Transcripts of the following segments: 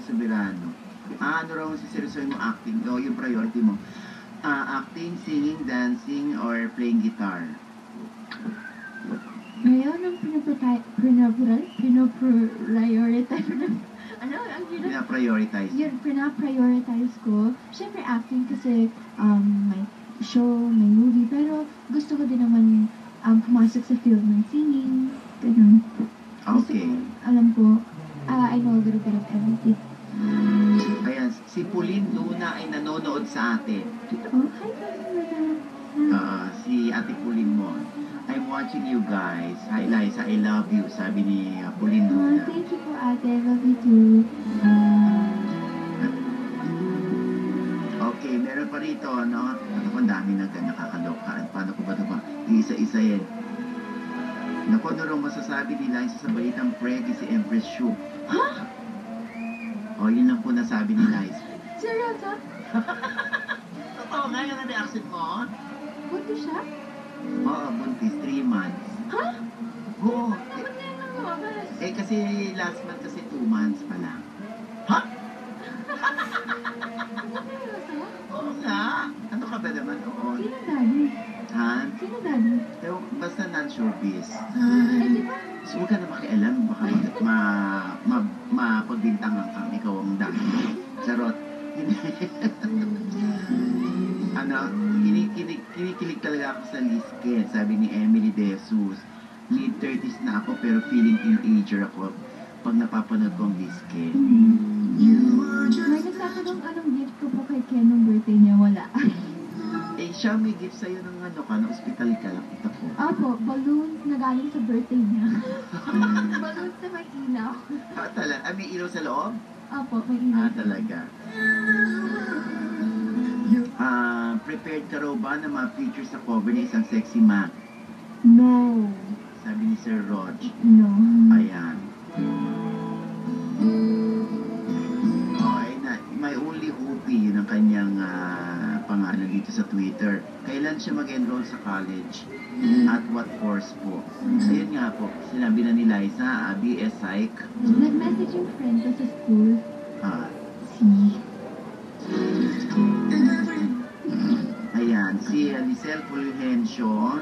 Soberano. Ano raw ang siseryosoy mo acting? O yung priority mo? Acting, singing, dancing, or playing guitar? Ngayon, ang Pina-prioritize. Yun, pina-prioritize ko. Siyempre, acting kasi may show, may movie, pero gusto ko din naman pumasok sa field ng singing, ganun. Okay. Alam ko, I know a little bit of everything. Ayan, si Pauline Luna ay nanonood sa atin. Oh, hi, Cousin Si Ate Pauline mo. I'm watching you guys. Hi Liza, I love you, sabi ni Pauline Luna. Thank you po, ate. I love you too. Okay, meron pa rito, no? Ano kung dami na nakakaloka. Paano ko ba ito ba? Isa-isa yan. Naku, ano raw masasabi ni Liza sa balitang pregi si Empress Shu? Ha? O, yun lang po nasabi ni Liza. Seryoso? Totoo nga yung reaction mo? Bunto siya? Oo, buntis, 3 months. Ha? Oo. Naman na yung lumabas. Kasi last month kasi 2 months pa lang. Ha? Seryoso? Oo nga. Ano ka ba naman noon? Sino daddy? Ha? Sino daddy? Pero basta non-showbiz. Eh, di ba? So, huwag ka na makialam. Baka mapagbintangan kang ikaw ang dahil. Charot. Ano, kinikilig talaga ako sa Liz Ken, sabi ni Emily De Jesus. Mid-30s na ako pero feeling teenager ako pag napapanood ko ang Liz Ken. May nagtatanong anong gift ko po kay Ken nung birthday niya, wala. Siya may gift sa'yo ng na ospital ka lang. Ito po. Opo, balloons na galing sa birthday niya. Balloons na may ilaw. Talaga? May ilaw sa loob? Opo, may ilaw. Talaga. Prepared ka raw ba na ma-feature sa cover ng isang sexy man? No. Sabi ni Sir Rog. No. Ayan. My only hopey, yun ang kanyang pangalan dito sa Twitter. Kailan siya mag-enroll sa college? At what course po? Ayun nga po, sinabi na ni Liza, BS Psych. Nag-message yung friend ko sa school. Ayan, si Lisel Fulgencio.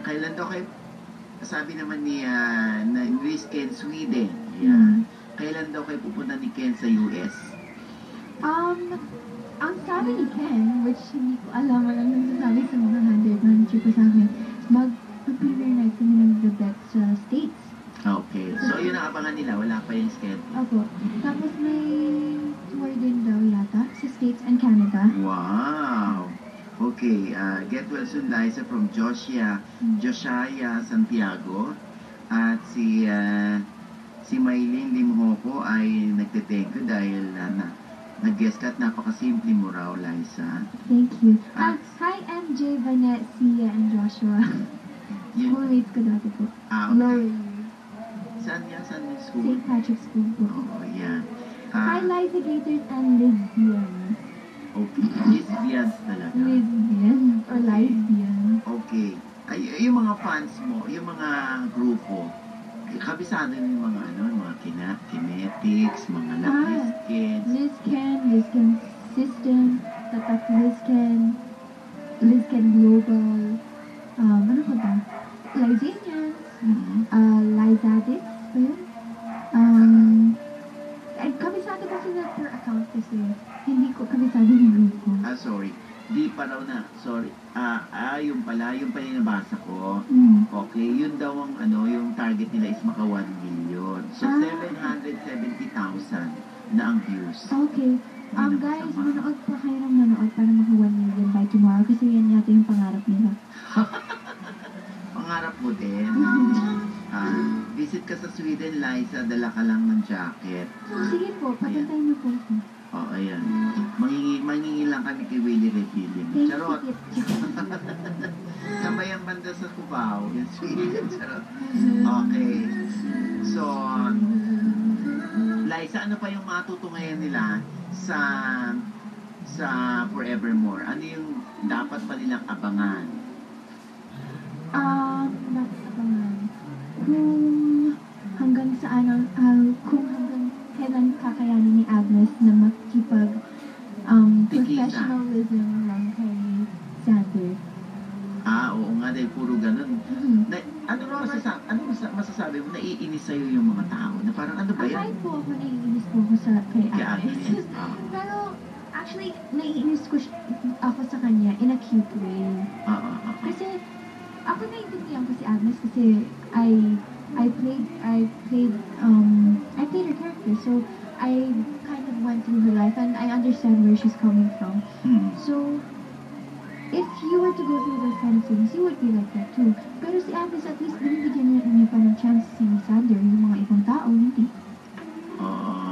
Kailan daw kayo, sabi naman ni Luis Ken, Sweden. Ayan. Kailan daw kayo pupunta ni Ken sa US? Ang sabi ni Ken, which hindi ko alam, walang nagsasabi sa mga handler na ko sa akin, mag-premiere night kami ng The Bet sa States. Okay. So, yun ang abangan nila. Wala pa yung schedule. Opo. Tapos may tour din daw yata sa States and Canada. Wow! Okay. Get well soon, Liza, from Josiah Santiago. At si Maylin Limhoko ay nagte-thank you dahil nag-guest ka at napakasimple mo raw, Liza. Thank you. Hi, MJ, Vanette, Sia, and Joshua. Schoolmates ko dati po. Okay. Lori. Saan yan? Saan yung school? St. Patrick's School po. Oo, yan. Hi, Liza Gators and lesbians. Okay. Lesbians talaga. Lesbians or lesbians. Okay. Ay, yung mga fans mo, yung mga grupo, kabisado yung mga mga kinetics, mga Lizkens. Lizken System, Tatak Lizken Global, ano pa ba? Lizanians, Lizadix, ba yun? Kabisado kasi na per account kasi, hindi ko kabisado yung grupo. Sorry. Di pa raw na. Sorry. Yung pala yung nabasa ko. Okay, yun daw ang yung target nila is maka 1 million. So, 770,000 na ang views. Okay. Guys, manood pa kayo ng manood para maka 1 million by tomorrow kasi yan yata yung pangarap nila. Pangarap mo din? Visit ka sa Sweden, Liza, dala ka lang ng jacket. Sige po, papuntahin niyo po ako. Ayan. Mangingi lang kami kay Willie Refilling. Charot. Sabay ang banda sa Cubao. Yan, Sweden. Charot. Okay. So, Liza, ano pa yung matutungayan nila sa Forevermore? Ano yung dapat pa nilang abangan? Dapat abangan. Kung hanggang saan, kung hanggang kailan kakayanin ni Agnes na makipag Tikisa. professionalism lang kay Sander. Oo nga, dahil puro ganun. Mm-hmm. Masasabi mo, naiinis sa'yo yung mga tao na parang ano ba yan? Kahit po ako, naiinis po ako kay Kay Agnes. Agnes. Pero, actually, naiinis ko ako sa kanya in a cute way. Kasi, ako naiintindihan ko si Agnes kasi I played her character. So, I kind of went through her life and I understand where she's coming from. So, if you were to go through those kind of things, you would be like that too. Pero si Agnes, at least binibigyan niya pa ng chance si Sander, yung mga ibang tao, hindi.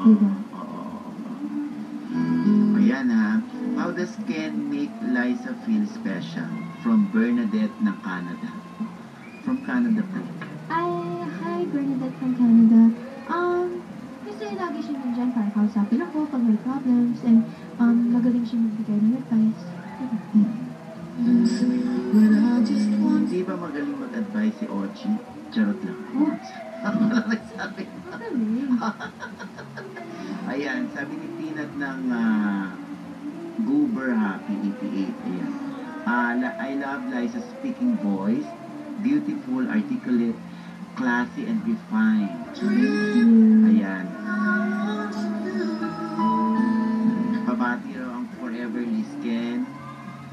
Diba? Ayan ha. How does Ken make Liza feel special? From Bernadette ng Canada. From Canada po. Hi Bernadette from Canada. Kasi lagi siya nandyan para kausapin ako pag may problems and magaling siya magbigay ng advice. Di ba magaling mag-advise si Ochi? Charot lang. Ako lang nagsabi. Magaling. Ayan, sabi ni Peanut ng Goober Happy 88. Ayan. I love Liza's speaking voice. Beautiful, articulate, classy, and refined. Ayan. Pabati raw ang Forever Lisken.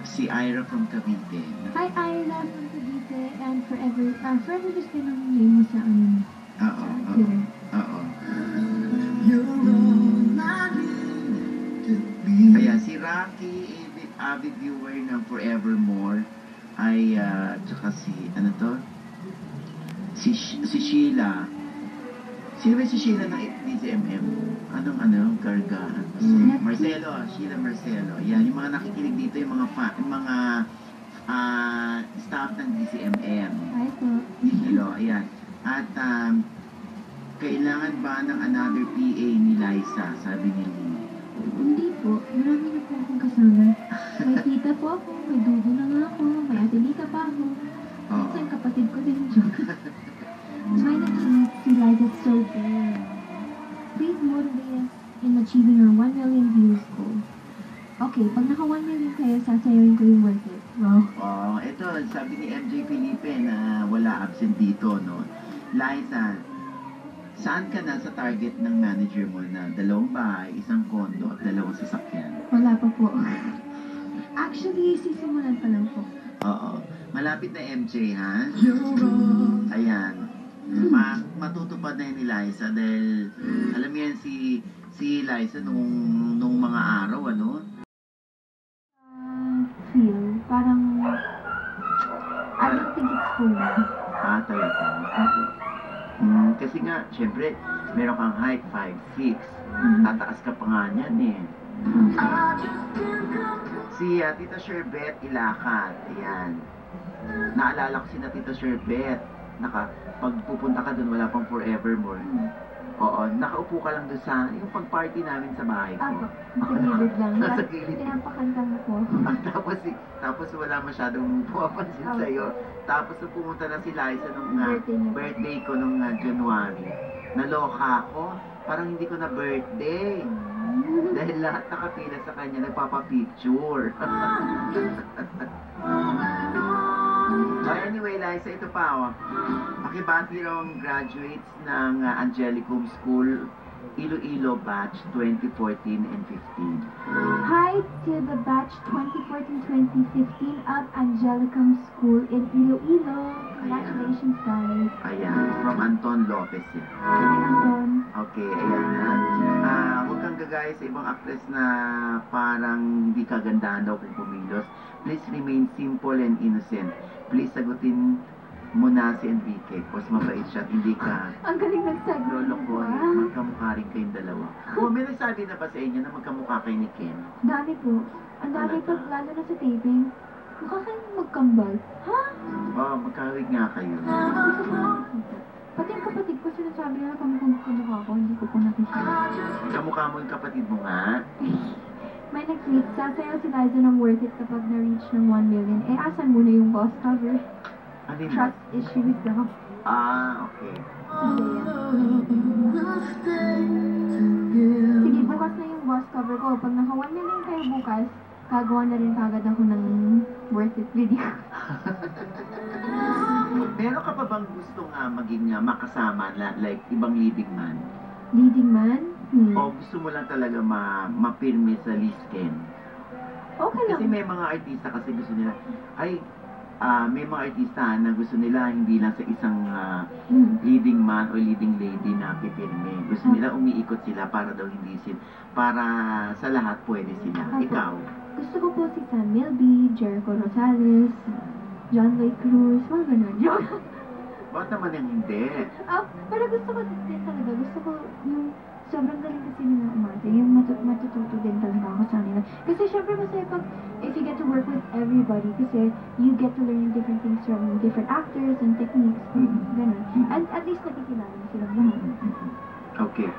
Si Ira from Cavite. Hi Ira from Cavite and forever just din ang name mo sa ano. Twitter. Oo. Kaya si Rocky, avid viewer ng Forevermore, ay, tsaka si, ano to? Si Sheila. Sino ba si Sheila ng DCMM? Anong Garga? Marcelo, Sheila Marcelo. Yan, yung mga nakikinig dito, yung mga staff ng DCMM. Hi po. Hello, ayan. At, kailangan ba ng another PA ni Liza, sabi ni Lee? Hindi po. Marami na po akong kasama. May tita po ako, may dugo na nga ako, may atilita pa ako. Minsan kapatid ko din siya. My nag-tweet si Liza so good. Please motivate us in achieving our 1 million views goal. Okay, pag naka 1 million kayo, sasayaw ko yung worth it. Wow. Ito, sabi ni MJ Felipe na wala absent dito, no? Liza, saan ka na sa target ng manager mo na 2 bahay, 1 kondo at 2 sasakyan? Wala pa po. Actually, sisimulan pa lang po. Oo. Malapit na MJ, ha? Ayan. Matutupad na yun ni Liza dahil alam mo yan si Liza nung mga araw, ano? Feel. Parang I don't think it's for me. Talaga. Kasi nga, syempre, meron kang height 5'6". Tataas ka pa nga niyan eh. Si Tita Sherbet Ilakat, ayan. Naalala ko si Tita Sherbet. Pag pupunta ka dun, wala pang Forevermore. Oo, nakaupo ka lang doon sa, yung pag-party namin sa bahay ko. Sa gilid lang. Sa gilid. Pinapakanta mo po. Tapos wala masyadong pumapansin sa'yo. Tapos nung pumunta na si Liza nung birthday ko nung January, naloka ako. Parang hindi ko na birthday. Dahil lahat nakapila sa kanya, nagpapapicture. Anyway, Liza, ito pa, pakibati raw ang graduates ng Angelicum School, Iloilo Batch 2014 and 15. Hi to the Batch 2014-2015 of Angelicum School in Iloilo. Congratulations, guys. Ayan, from Anton Lopez. Hi, Anton. Okay, ayan na. Huwag kang gagaya sa ibang actress na parang hindi kagandahan daw kung kumilos. Please remain simple and innocent. Please sagutin mo na si Enrique. Mas mabait siya at hindi ka Ang galing nagsagot. lolokohin. Magkamukha rin kayong dalawa. May nagsabi na ba sa inyo na magkamukha kayo ni Ken? Dami po. Ang dami po, lalo na sa taping. Mukha kayong magkambal. Ha? Magkawig nga kayo. Pati yung kapatid ko sinasabi na kamukha ko, hindi ko po nakikita. Kamukha mo yung kapatid mo nga? May nag-tweet, sasayaw si Liza ng worth it kapag na-reach ng 1 million. Asan muna yung boss cover? Ano yun? Trust issues daw. Okay. Hindi yan. Sige, bukas na yung boss cover ko. Pag naka 1 million kayo bukas, gagawa na rin kagad ako ng worth it video. Meron ka pa bang gusto nga maging makasama like ibang leading man? Leading man? O gusto mo lang talaga mapirme sa Lisken? Okay lang. Kasi may mga artista kasi gusto nila, may mga artista na gusto nila hindi lang sa isang leading man o leading lady na pipirme. Gusto nila umiikot sila para daw hindi sila, para sa lahat pwede sila. Ikaw? Gusto ko po si Sam Milby, Jericho Rosales, John Lloyd Cruz, mga ganun. Bakit naman yung hindi? Pero gusto ko din talaga. Gusto ko yung sobrang galing kasi nila umarte. Yung matututo din talaga ako sa nila. Kasi syempre masaya pag if you get to work with everybody kasi you get to learn different things from different actors and techniques. Ganun. And at least nakikilala na silang lahat. Okay.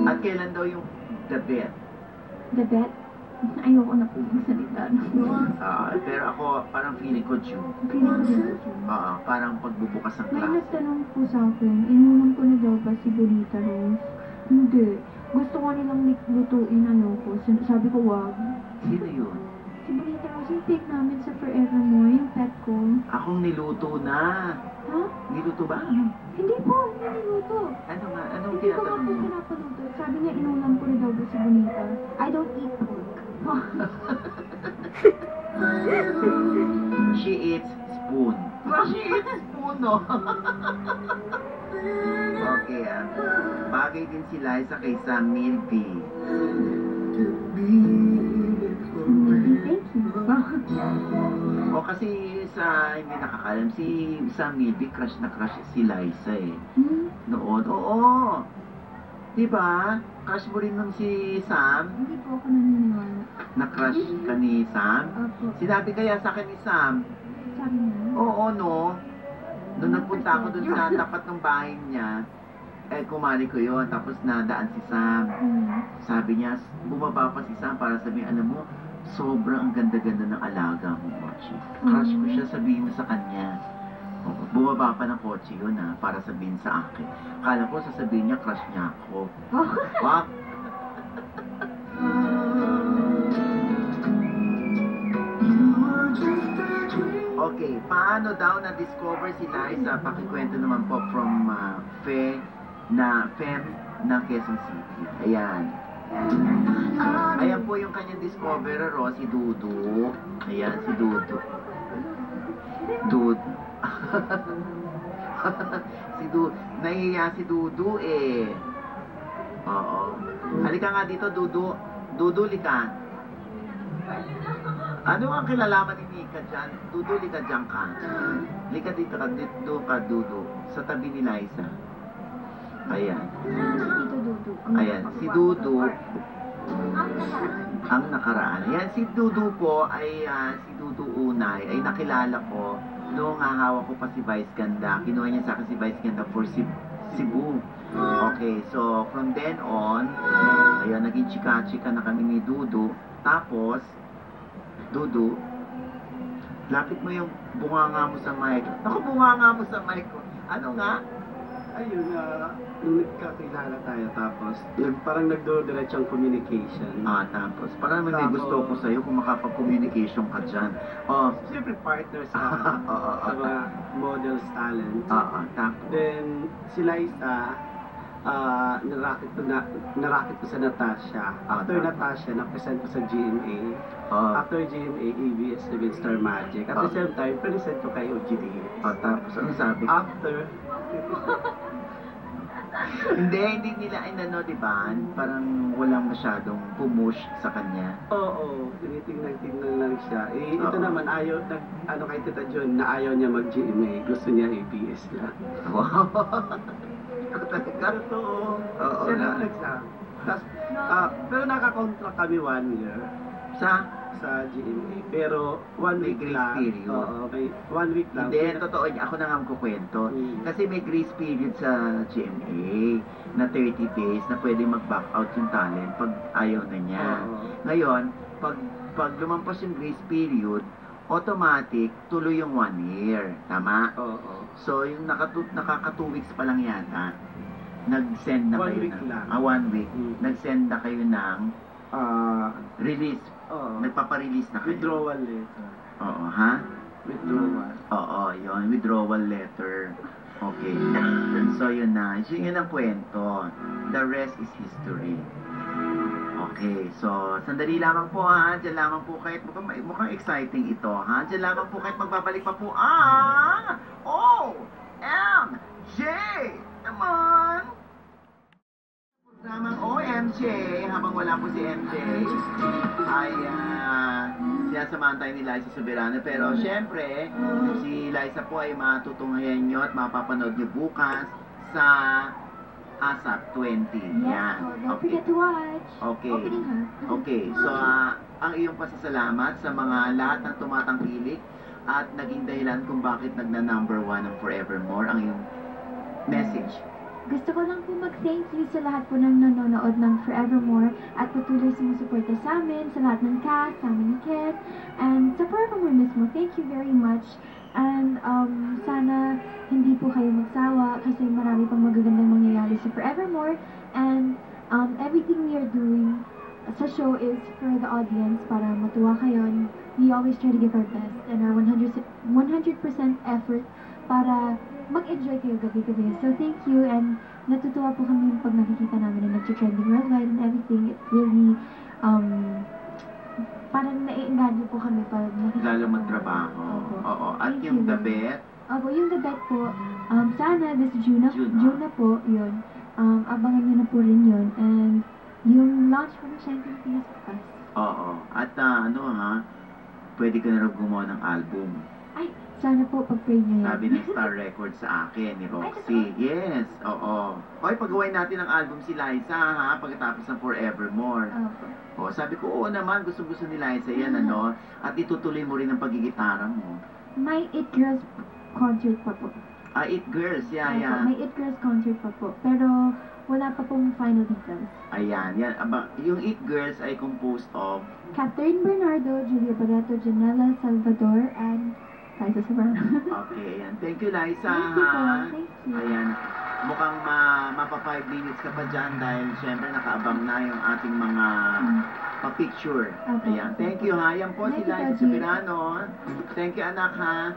At kailan daw yung the bet? The bet? Ayoko na po magsalita. Pero ako, parang feeling ko June. Feeling ko din po siya. Parang pagbubukas ng May klase. nagtanong po sa akin, inuman ko na daw ba si Bonita Rose? Hindi. Gusto ko nilang lutuin ko. Sabi ko, wag. Sino yun? Si Bonita Rose, yung pick namin sa Forevermore, yung pet ko. Akong niluto na. Ha? Niluto ba? Hindi po, hindi niluto. Ano nga? Anong Hindi ko nga tinatanong po mo? pinapaluto. Sabi niya, inulam ko na daw ba si Bonita. I don't eat pork. She eats spoon. She eats spoon, no? Okay, bagay din si Liza kay Sam Milby. Thank you. O kasi sa hindi nakakalam, si Sam Milby crush na crush si Liza eh. Noon, oo. Diba? Crush mo rin nun si Sam? Hindi po ako naniniwala. Na-crush ka ni Sam? Opo. Sinabi kaya sa akin ni Sam, Sabi niya. oo no. Nung nagpunta ako dun sa tapat ng bahay niya, kumari ko yun, tapos nadaan si Sam. Sabi niya, bumaba pa si Sam para sabihin, alam mo, sobrang ang ganda-ganda ng alaga mo, Mochi. Crush ko siya, sabihin mo sa kanya. Bumaba pa ng kotse yun para sabihin sa akin. Kala ko sasabihin niya, crush niya ako. Wak! Okay, paano daw na-discover si Liza? Pakikwento naman po from Fem ng Quezon City. Ayan. Ayan po yung kanyang discoverer, si Dudu. Ayan, si Dudu. Nahihiya si Dudu eh. Oo. Halika nga dito, Dudu. Dudu, lika. Ano ang kilalaman ni Nika dyan? Dudu, lika dyan ka. Lika dito ka, Dudu. Sa tabi ni Liza. Ayan. Ayan, si Dudu. Ang nakaraan. Ayan, si Dudu po ay, si Dudu Unay, ay nakilala ko noong hahawak ko pa si Vice Ganda. Kinuha niya sa akin si Vice Ganda for Cebu. Okay, so from then on, ayan, naging chika-chika na kami ni Dudu. Tapos, Dudu, lapit mo yung bunganga mo sa mic. Ako, bunganga mo sa mic ko. Ano nga? Ayun, nung nagkakilala tayo tapos parang nagdo-diretso ang communication. Tapos, parang may gusto ko sa'yo kung makapag-communication ka dyan. Siyempre partner sa mga models talent. Tapos. Then, si Liza, narakit ko sa Natasha. After Natasha, na-present ko sa GMA. After GMA, ABS na Star Magic. At the same time, present ko kay OGD. Tapos, ano sabi? After, hindi nila di ba? Parang walang masyadong pumush sa kanya. Oo, tinitingnan lang siya. Ito naman, kay Tita John, na ayaw niya mag-GMA. Gusto niya ABS lang. Wow! Totoo. Oo, Siya lang nagsabi. Pero nakakontract kami 1 year sa GMA. Pero 1 week grace lang. period. Oo, may 1 week lang. Hindi, totoo. Ako na nga magkukwento. Kasi may grace period sa GMA na 30 days na pwede mag-back out yung talent pag ayaw na niya. Ngayon, pag lumampas yung grace period, automatic, tuloy yung 1 year. Tama? Oo. So, yung nakaka 2 weeks pa lang yata. nag-send na 1 kayo week lang. 1 week. Mm. Nag-send na kayo ng release. Nagpapa-release na kayo. Withdrawal letter. Oo, ha? Withdrawal. Oo, yun. Withdrawal letter. Okay. So, yun na. So, yun ang kwento. The rest is history. Okay. So, sandali lamang po, ha? Diyan lamang po kahit mukhang exciting ito, ha? Diyan lamang po kahit magbabalik pa po ang OMJ naman! Programang OMJ, habang wala po si MJ, ay sinasamahan tayo ni Liza Soberano. Pero syempre, si Liza po ay matutunghayan nyo at mapapanood nyo bukas sa ASAP 20. Yes, po. Don't forget to watch. Okay. Opening ha. Okay, so ang iyong pasasalamat sa mga lahat ng tumatangkilik at naging dahilan kung bakit nagna-number 1 ng Forevermore, ang iyong message. Gusto ko lang po mag-thank you sa lahat po ng nanonood ng Forevermore at patuloy sumusuporta sa amin, sa lahat ng cast, sa amin ni Kit, and sa Forevermore mismo. Thank you very much. And sana hindi po kayo magsawa kasi marami pang magagandang mangyayari sa Forevermore. And everything we are doing sa show is for the audience para matuwa kayo. And we always try to give our best and our 100% effort para mag-enjoy kayo gabi-gabi. So, thank you, and natutuwa po kami pag nakikita namin na nag-trending worldwide and everything. It really, parang nai-engage po kami pag nakikita. Lalo magtrabaho. Opo. Oo. At Thank yung you. The Bet, Opo, yung The Bet po, sana, this June na po, yun. Abangan nyo na po rin yun. And yung launch po ng Shine Pilipinas bukas. oo. At pwede ka na rin gumawa ng album. Ay, sana po pag-pray nyo yan. Sabi ng Star Records sa akin, ni Roxy. Yes, oo. Oy, pag-gawin natin ang album si Liza, ha? Pagkatapos ng Forevermore. Opo. O, sabi ko, oo naman, gusto-gusto ni Liza yan, ano? At itutuloy mo rin ang pagigitara mo. May It Girls concert pa po. It Girls, Opo, yeah. may It Girls concert pa po. Pero wala pa pong final details. Ayan, yan. Yung It Girls ay composed of Catherine Bernardo, Julia Barreto, Janela Salvador, and Liza Soberano. Okay, ayan. Thank you, Liza, Thank you po. ha? Thank you. Ayan. Mukhang mapa 5 minutes ka pa dyan dahil syempre nakaabang na yung ating mga pa-picture. Okay. Ayan. Thank you, ha? Yan po si Thank you, Liza Daddy. Soberano. Thank you, anak, ha?